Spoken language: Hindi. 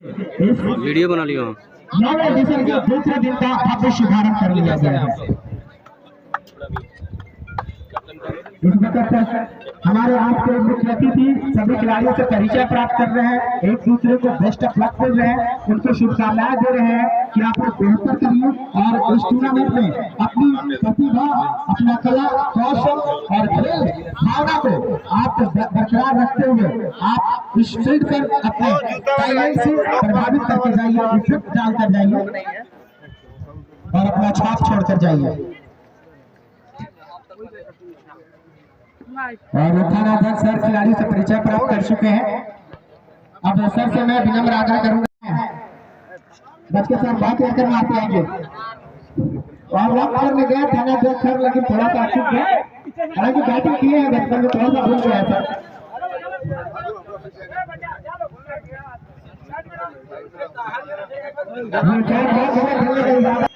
वीडियो बना लियो। 9 एडिशन के दूसरे दिन का भव्य शुभारंभ कर लिया गया है। इस वक्त हमारे आज के मुख्य अतिथि सभी खिलाड़ियों से परिचय प्राप्त कर रहे हैं, एक दूसरे को बेस्ट ऑफ लक कर रहे हैं, उनको शुभकामनाएं दे रहे हैं कि आप लोग बेहतर करिए और इस टूर्नामेंट में अपनी प्रतिभा, अपना कला, कौशल और खेल भावना को आप बरकरार रखते हुए आप इस फील्ड पर अपने टैलेंट से प्रभावित करके जाइए, इफेक्ट डालकर जाइए और अपना छाप छोड़कर जाइए। और थानाध्यक्ष सर खिलाड़ी से परिचय प्राप्त कर चुके हैं। अब सर से मैं विनम्र आग्रह करूंगा बच्चे सर बात लेकर मारते आएंगे और वक्त करने गए थानाध्यक्ष सर, लेकिन थोड़ा सा चुप गए, हालांकि बैटिंग किए हैं बचपन में, थोड़ा सा भूल गया सर।